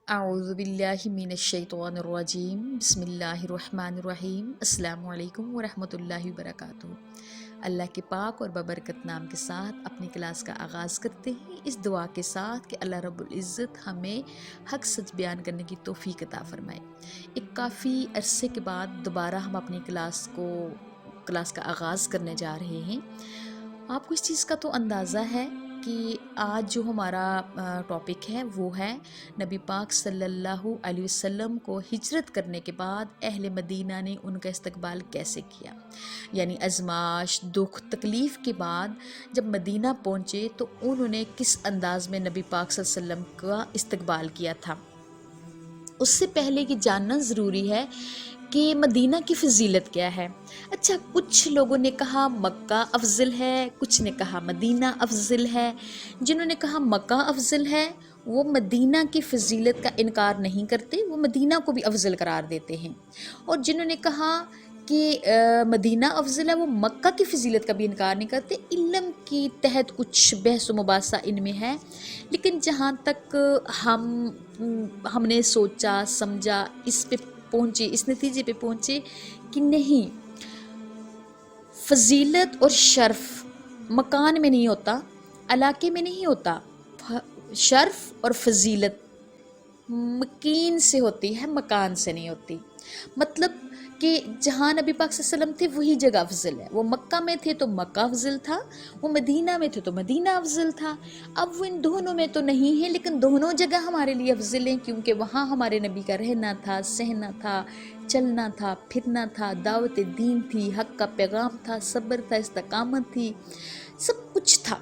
اعوذ باللہ من الشیطان الرجیم بسم اللہ الرحمن الرحیم السلام علیکم ورحمۃ اللہ وبرکاتہ۔ اللہ کے پاک اور ببرکت نام کے ساتھ اپنی کلاس کا آغاز کرتے ہیں، اس دعا کے ساتھ کہ اللہ رب العزت ہمیں حق سچ بیان کرنے کی توفیق عطا فرمائے۔ ایک کافی عرصے کے بعد دوبارہ ہم اپنی کلاس کا آغاز کرنے جا رہے ہیں۔ آپ کو اس چیز کا تو اندازہ ہے کہ آج جو ہمارا ٹاپک ہے وہ ہے نبی پاک صلی اللہ علیہ وسلم کو ہجرت کرنے کے بعد اہل مدینہ نے ان کا استقبال کیسے کیا، یعنی ازمائش، دکھ، تکلیف کے بعد جب مدینہ پہنچے تو انہوں نے کس انداز میں نبی پاک صلی اللہ علیہ وسلم کا استقبال کیا تھا۔ اس سے پہلے یہ جاننا ضروری ہے کہ مدینہ کی فضیلت کیا ہے۔ اچھا، کچھ لوگوں نے کہا مکہ افضل ہے، کچھ نے کہا مدینہ افضل ہے۔ جنہوں نے کہا مکہ افضل ہے وہ مدینہ کی فضیلت کا انکار نہیں کرتے، وہ مدینہ کو بھی افضل قرار دیتے ہیں، اور جنہوں نے کہا کہ مدینہ افضل ہے وہ مکہ کی فضیلت کا بھی انکار نہیں کرتے۔ علم کی تحت کچھ بحث و مباحثہ ان میں ہے، لیکن جہاں تک ہم نے سوچا سمجھا اس نتیجے پہ پہنچے کہ نہیں، فضیلت اور شرف مکان میں نہیں ہوتا، علاقے میں نہیں ہوتا، شرف اور فضیلت مکین سے ہوتی ہے، مکان سے نہیں ہوتی۔ مطلب کہ جہاں نبی پاک صلی اللہ علیہ وسلم تھے وہی جگہ افضل ہے۔ وہ مکہ میں تھے تو مکہ افضل تھا، وہ مدینہ میں تھے تو مدینہ افضل تھا۔ اب وہ ان دونوں میں تو نہیں ہے، لیکن دونوں جگہ ہمارے لیے افضل ہیں، کیونکہ وہاں ہمارے نبی کا رہنا تھا، سہنا تھا، چلنا تھا، پھرنا تھا، دعوت دین تھی، حق کا پیغام تھا، صبر تھا، استقامت تھی، سب کچھ تھا۔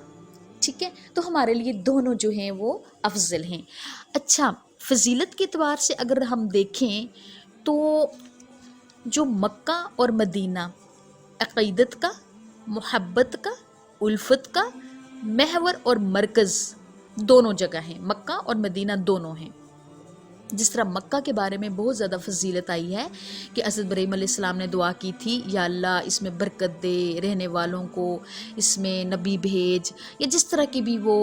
ٹھیک ہے، تو ہمارے لیے دونوں جو ہیں وہ افضل ہیں۔ اچھا، فضیلت کے اعتبار سے اگر ہم دیکھیں تو جو مکہ اور مدینہ عقیدت کا، محبت کا، الفت کا محور اور مرکز دونوں جگہ ہیں، مکہ اور مدینہ دونوں ہیں۔ جس طرح مکہ کے بارے میں بہت زیادہ فضیلت آئی ہے کہ حضرت ابراہیم علیہ السلام نے دعا کی تھی، یا اللہ اس میں برکت دے، رہنے والوں کو اس میں نبی بھیج، یا جس طرح کی بھی وہ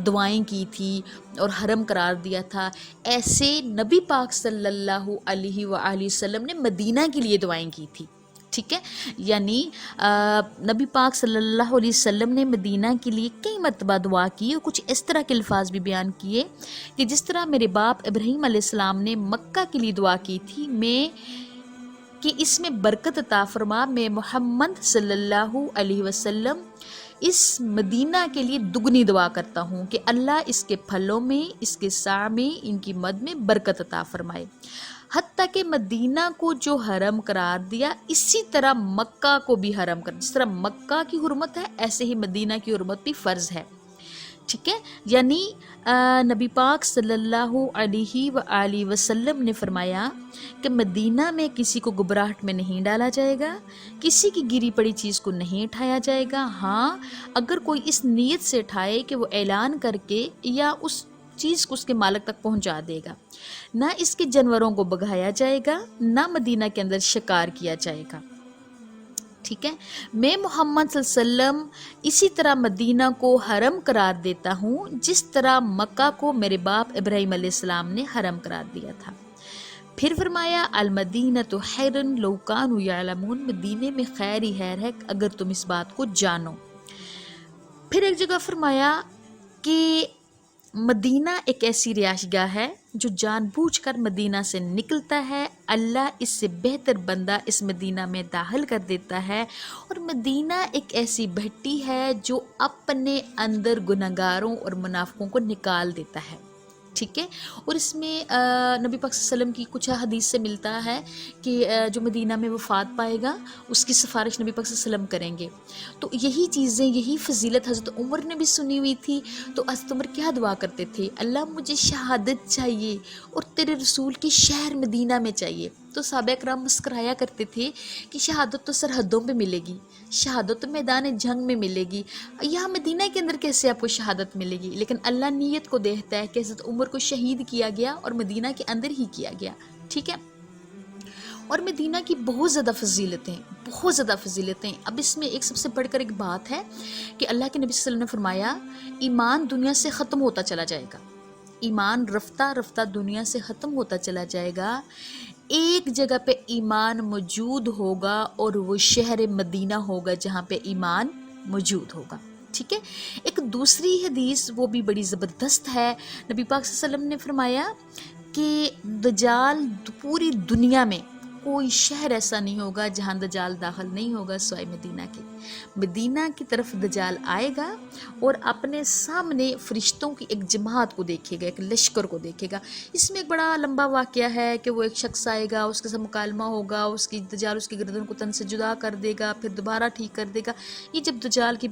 دعائیں کی تھی اور حرم قرار دیا تھا، ایسے نبی پاک صلی اللہ علیہ وآلہ وسلم نے مدینہ کے لیے دعائیں کی تھی۔ ٹھیک ہے، یعنی نبی پاک صلی اللہ علیہ وسلم نے مدینہ کے لیے کئی مرتبہ دعا کی، اور کچھ اس طرح کے الفاظ بھی بیان کیے کہ جس طرح میرے باپ ابراہیم علیہ السلام نے مکہ کے لیے دعا کی تھی کہ اس میں برکت عطا فرما، میں محمد صلی اللہ علیہ وسلم اس مدینہ کے لیے دگنی دعا کرتا ہوں کہ اللہ اس کے پھلوں میں، اس کے سا میں، ان کی مد میں برکت عطا فرمائے۔ حتیٰ کہ مدینہ کو جو حرم قرار دیا، اسی طرح مکہ کو بھی حرم کر، جس طرح مکہ کی حرمت ہے ایسے ہی مدینہ کی حرمت بھی فرض ہے۔ ٹھیک ہے، یعنی نبی پاک صلی اللہ علیہ وآلہ وسلم نے فرمایا کہ مدینہ میں کسی کو گھبراہٹ میں نہیں ڈالا جائے گا، کسی کی گری پڑی چیز کو نہیں اٹھایا جائے گا۔ ہاں، اگر کوئی اس نیت سے اٹھائے کہ وہ اعلان کر کے یا اس چیز کو اس کے مالک تک پہنچا دے گا، نہ اس کے جانوروں کو بگھایا جائے گا، نہ مدینہ کے اندر شکار کیا جائے گا۔ ٹھیک ہے، میں محمد صلی اللہ علیہ وسلم اسی طرح مدینہ کو حرم قرار دیتا ہوں جس طرح مکہ کو میرے باپ ابراہیم علیہ السلام نے حرم قرار دیا تھا۔ پھر فرمایا المدینۃ خیر لو کانوا یعلمون، مدینے میں خیر ہی خیر ہے اگر تم اس بات کو جانو۔ پھر ایک جگہ فرمایا کہ مدینہ ایک ایسی رہائش گاہ ہے جو جان بوجھ کر مدینہ سے نکلتا ہے، اللہ اس سے بہتر بندہ اس مدینہ میں داخل کر دیتا ہے، اور مدینہ ایک ایسی بھٹی ہے جو اپنے اندر گنہگاروں اور منافقوں کو نکال دیتا ہے۔ ٹھیک ہے، اور اس میں نبی پاک صلی اللہ علیہ وسلم کی کچھ حدیث سے ملتا ہے کہ جو مدینہ میں وفات پائے گا اس کی سفارش نبی پاک صلی اللہ علیہ وسلم کریں گے۔ تو یہی چیزیں، یہی فضیلت حضرت عمر نے بھی سنی ہوئی تھی، تو حضرت عمر کیا دعا کرتے تھے؟ اللہ مجھے شہادت چاہیے اور تیرے رسول کے شہر مدینہ میں چاہیے۔ تو صحابہ اکرام مسکرایا کرتے تھے کہ شہادت تو سرحدوں پہ ملے گی، شہادت تو میدان جنگ میں ملے گی، یہاں مدینہ کے اندر کیسے آپ کو شہادت ملے گی؟ لیکن اللہ نیت کو دیکھتا ہے کہ حضرت عمر کو شہید کیا گیا اور مدینہ کے اندر ہی کیا گیا۔ ٹھیک ہے، اور مدینہ کی بہت زیادہ فضیلتیں، بہت زیادہ فضیلتیں۔ اب اس میں ایک سب سے بڑھ کر ایک بات ہے کہ اللہ کے نبی صلی اللہ علیہ وسلم نے فرمایا ایمان دنیا سے ختم ہوتا چلا جائے گا، ایمان رفتہ رفتہ دنیا سے ختم ہوتا چلا جائے گا، ایک جگہ پہ ایمان موجود ہوگا اور وہ شہر مدینہ ہوگا جہاں پہ ایمان موجود ہوگا. ٹھیک ہے. ایک دوسری حدیث وہ بھی بڑی زبردست ہے. نبی پاک صلی اللہ علیہ وسلم نے فرمایا کہ دجال پوری دنیا میں کوئی شہر ایسا نہیں ہوگا جہاں دجال داخل نہیں ہوگا سوائے مدینہ کے. مدینہ کی طرف دجال آئے گا اور اپنے سامنے فرشتوں کی ایک جماعت کو دیکھے گا، ایک لشکر کو دیکھے گا. اس میں ایک بڑا لمبا واقعہ ہے کہ وہ ایک شخص آئے گا، اس کے ساتھ مکالمہ ہوگا، اس کی دجال اس کی گردن کو تن سے جدا کر دے گا، پھر دوبارہ ٹھیک کر دے گا. یہ جب دجال کی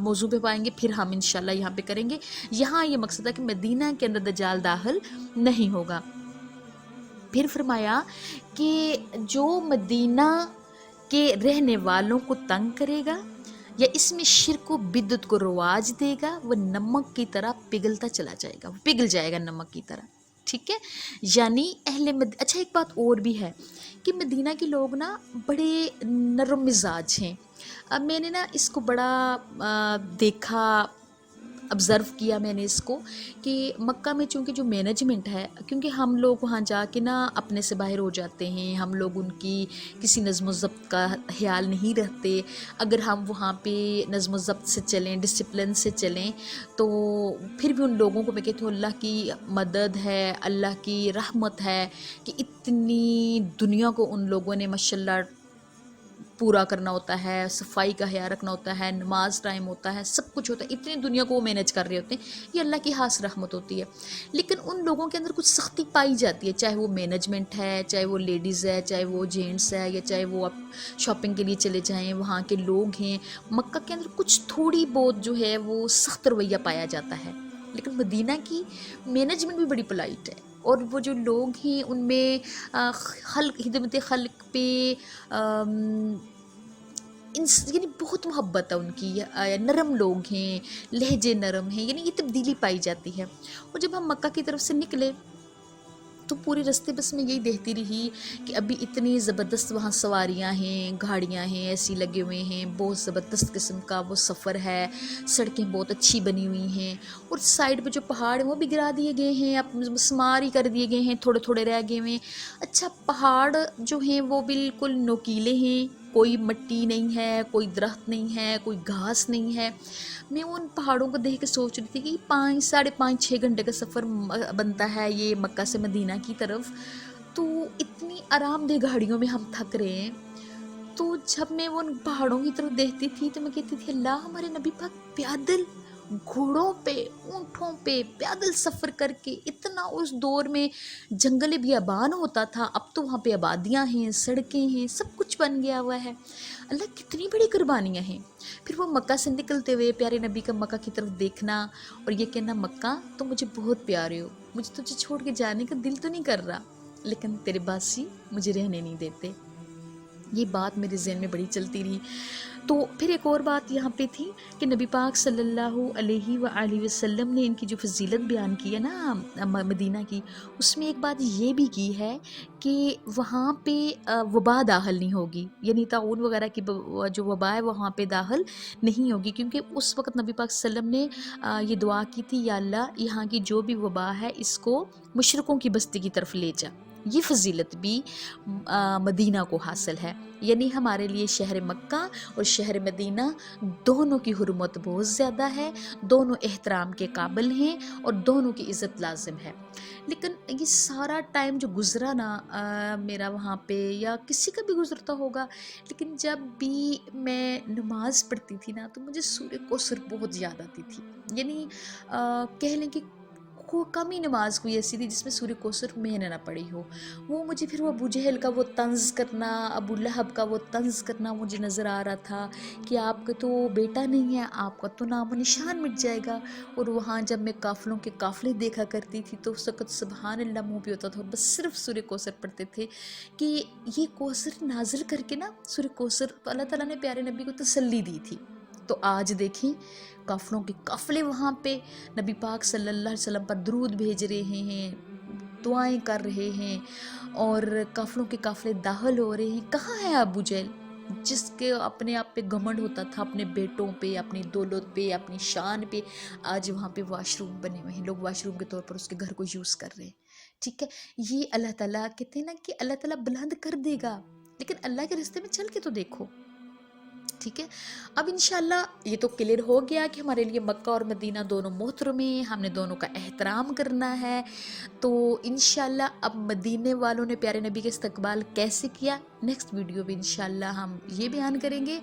موضوع پہ پائیں گے پھر ہم انشاءاللہ یہاں پہ کریں گے. یہاں یہ مقصد ہے کہ مدینہ کے اندر دجال داخل نہیں ہوگا. پھر فرمایا کہ جو مدینہ کے رہنے والوں کو تنگ کرے گا یا اس میں شرک و بدعت کو رواج دے گا، وہ نمک کی طرح پگھلتا چلا جائے گا، وہ پگھل جائے گا نمک کی طرح. ٹھیک ہے. یعنی اچھا ایک بات اور بھی ہے کہ مدینہ کے لوگ نا بڑے نرم مزاج ہیں. اب میں نے نا اس کو بڑا دیکھا، آبزرو کیا میں نے اس کو کہ مکہ میں چونکہ جو مینجمنٹ ہے، کیونکہ ہم لوگ وہاں جا کے نا اپنے سے باہر ہو جاتے ہیں، ہم لوگ ان کی کسی نظم و ضبط کا خیال نہیں رکھتے. اگر ہم وہاں پہ نظم و ضبط سے چلیں، ڈسپلن سے چلیں، تو پھر بھی ان لوگوں کو میں کہتی ہوں اللہ کی مدد ہے، اللہ کی رحمت ہے کہ اتنی دنیا کو ان لوگوں نے ماشاءاللہ پورا کرنا ہوتا ہے، صفائی کا خیال رکھنا ہوتا ہے، نماز ٹائم ہوتا ہے، سب کچھ ہوتا ہے. اتنی دنیا کو وہ مینج کر رہے ہوتے ہیں. یہ اللہ کی خاص رحمت ہوتی ہے. لیکن ان لوگوں کے اندر کچھ سختی پائی جاتی ہے، چاہے وہ مینجمنٹ ہے، چاہے وہ لیڈیز ہے، چاہے وہ جینٹس ہے، یا چاہے وہ آپ شاپنگ کے لیے چلے جائیں وہاں کے لوگ ہیں. مکہ کے اندر کچھ تھوڑی بہت جو ہے وہ سخت رویہ پایا جاتا ہے. لیکن مدینہ کی مینجمنٹ بھی بڑی پولائٹ ہے، اور وہ جو لوگ ہیں ان میں خدمت خلق پہ یعنی بہت محبت ہے ان کی. نرم لوگ ہیں، لہجے نرم ہیں، یعنی یہ تبدیلی پائی جاتی ہے. اور جب ہم مکہ کی طرف سے نکلے تو پورے رستے بس میں یہی دیکھتی رہی کہ ابھی اتنی زبردست وہاں سواریاں ہیں، گاڑیاں ہیں، ایسی لگے ہوئے ہیں، بہت زبردست قسم کا وہ سفر ہے. سڑکیں بہت اچھی بنی ہوئی ہیں، اور سائڈ پہ جو پہاڑ ہیں وہ بھی گرا دیے گئے ہیں، اب مسمار ہی کر دیے گئے ہیں، تھوڑے تھوڑے رہ گئے ہیں. اچھا پہاڑ جو ہیں وہ بالکل نوکیلے ہیں، کوئی مٹی نہیں ہے، کوئی درخت نہیں ہے، کوئی گھاس نہیں ہے. میں ان پہاڑوں کو دیکھ کے سوچ رہی تھی کہ 5-6 گھنٹے کا سفر بنتا ہے یہ مکہ سے مدینہ کی طرف، تو اتنی آرام دہ گاڑیوں میں ہم تھک رہے ہیں. تو جب میں ان پہاڑوں کی طرف دیکھتی تھی تو میں کہتی تھی اللہ، ہمارے نبی پاک پیدل گھوڑوں پہ، اونٹوں پہ پیدل سفر کر کے، اتنا اس دور میں جنگل بیابان ہوتا تھا، اب تو وہاں پہ آبادیاں ہیں، سڑکیں ہیں، سب کچھ بن گیا ہوا ہے. اللہ کتنی بڑی قربانیاں ہیں. پھر وہ مکہ سے نکلتے ہوئے پیارے نبی کا مکہ کی طرف دیکھنا اور یہ کہنا مکہ تم مجھے بہت پیارے ہو، مجھے تجھے چھوڑ کے جانے کا دل تو نہیں کر رہا، لیکن تیرے باسی مجھے رہنے نہیں دیتے. یہ بات میرے ذہن میں بڑی چلتی رہی. تو پھر ایک اور بات یہاں پہ تھی کہ نبی پاک صلی اللہ علیہ وآلہ وسلم نے ان کی جو فضیلت بیان کی ہے نا مدینہ کی، اس میں ایک بات یہ بھی کی ہے کہ وہاں پہ وبا داخل نہیں ہوگی، یعنی طاعون وغیرہ کی جو وبا ہے وہاں پہ داخل نہیں ہوگی، کیونکہ اس وقت نبی پاک صلی اللہ علیہ وسلم نے یہ دعا کی تھی یا اللہ یہاں کی جو بھی وبا ہے اس کو مشرکوں کی بستی کی طرف لے جا. یہ فضیلت بھی مدینہ کو حاصل ہے. یعنی ہمارے لیے شہر مکہ اور شہر مدینہ دونوں کی حرمت بہت زیادہ ہے، دونوں احترام کے قابل ہیں اور دونوں کی عزت لازم ہے. لیکن یہ سارا ٹائم جو گزرا نا میرا وہاں پہ یا کسی کا بھی گزرتا ہوگا، لیکن جب بھی میں نماز پڑھتی تھی نا تو مجھے سورہ کوثر بہت یاد آتی تھی. یعنی کہہ لیں کہ کم ہی نماز کوئی ایسی تھی جس میں سورہ کوثر میں نے نہ پڑھی ہو. وہ مجھے پھر وہ ابو جہل کا وہ طنز کرنا، ابو لہب کا وہ طنز کرنا مجھے نظر آ رہا تھا کہ آپ کا تو بیٹا نہیں ہے، آپ کا تو نام و نشان مٹ جائے گا. اور وہاں جب میں قافلوں کے قافلے دیکھا کرتی تھی تو اس وقت سبحان اللہ منہ پہ ہوتا تھا، بس صرف سورہ کوثر پڑھتے تھے کہ یہ کوثر نازل کر کے نا سورہ کوثر تو اللہ تعالیٰ نے پیارے نبی کو تسلی دی تھی. تو آج دیکھیں قافلوں کے قافلے وہاں پہ نبی پاک صلی اللہ علیہ وسلم پر درود بھیج رہے ہیں، دعائیں کر رہے ہیں، اور قافلوں کے قافلے داخل ہو رہے ہیں. کہاں ہے ابو جہل؟ جس کے اپنے آپ پہ گھمنڈ ہوتا تھا، اپنے بیٹوں پہ، اپنی دولت پہ، اپنی شان پہ، آج وہاں پہ واش روم بنے ہوئے ہیں، لوگ واش روم کے طور پر اس کے گھر کو یوز کر رہے ہیں. ٹھیک ہے، یہ اللہ تعالیٰ کہتے ہیں نا کہ اللہ تعالیٰ بلند کر دے گا، لیکن اللہ کے راستے میں چل کے تو دیکھو. ٹھیک ہے، اب انشاءاللہ یہ تو کلیئر ہو گیا کہ ہمارے لیے مکہ اور مدینہ دونوں محترم ہیں، ہم نے دونوں کا احترام کرنا ہے. تو انشاءاللہ اب مدینے والوں نے پیارے نبی کے استقبال کیسے کیا، نیکسٹ ویڈیو میں انشاءاللہ ہم یہ بیان کریں گے.